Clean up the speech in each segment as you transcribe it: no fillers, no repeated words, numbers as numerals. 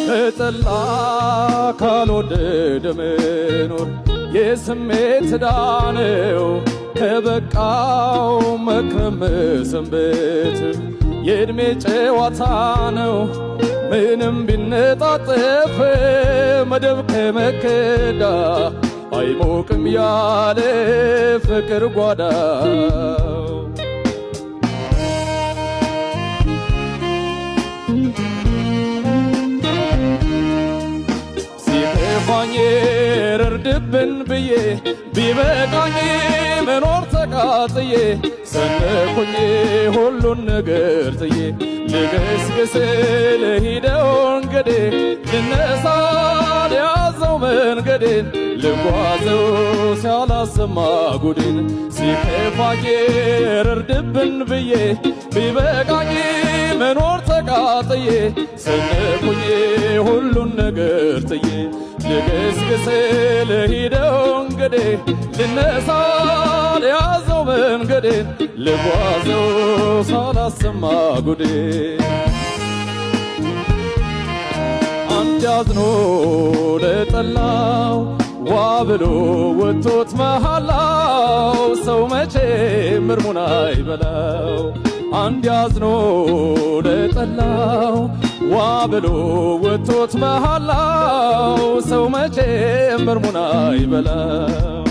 ከጠላ ካልወደደ መኖር የስሜት ዳነው ከበቃው መክረም ሰንበት የእድሜ ጨዋታ ነው ምንም ቢነጣጠፍ መደብ ከመከዳ አይሞቅም ያለ ፍቅር ጓዳ ሲከፋኝ ረርድብን ብዬ ቢበቃኝ መኖር ተቃጥዬ ሰነኩኝ ሁሉን ነገር ጥዬ ልገስግስ ልሂደው እንግዴ ልነሳ ልያዘው መንገዴን ልጓዘው ሲያላሰማ ጉዴን ሲከፋኝ ረርድብን ብዬ ቢበቃኝ መኖር ተቃጥዬ ሰነኩኝ ሁሉን ነገር ጥዬ ልገስግስ ልሂደው እንግዴ ልነሳ ልያዘው መንገዴን ልጓዘው ሳላሰማ ጉዴን አንድ ያዝኖ ለጠላው ዋ ብሎ ወጥቶት መሃላው ሰው መቼም እርሙን አይበላው አንድ ያዝኖ ለጠላው ዋ ብሎ ወጥቶት መሃላው ሰው መቼም እርሙን አይበላው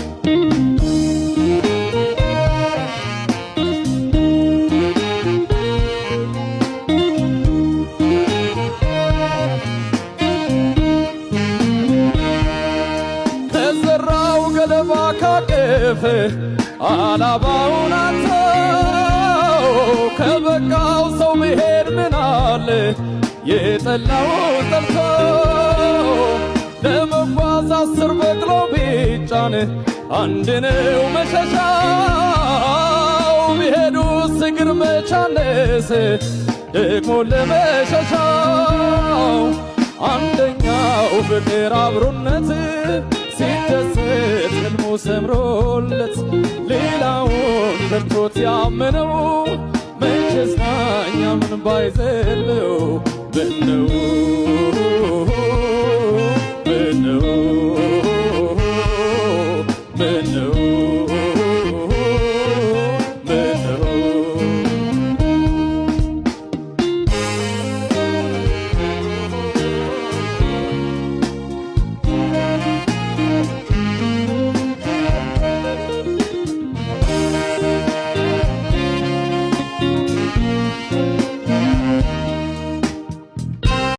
ከዘራው ገለባ ካቀፈ አላባውን አንተው ከበቃው ሰው መሄድ ምን አለ የጠላው ጠልቶ ለመጓዝ 10 በቅሎ ቢጫን አንድ ነው መሸሻው ቢሄዱስ እግር መቻነስ ደግሞ ለመሸሻው አንደኛው ፍቅር አብሮነት ሲደሰት ሕልሙ ሰምሮለት ሌላውን ከርቶት ያመነው መቼስ ዳኛ ምን ባይዘለው ምነው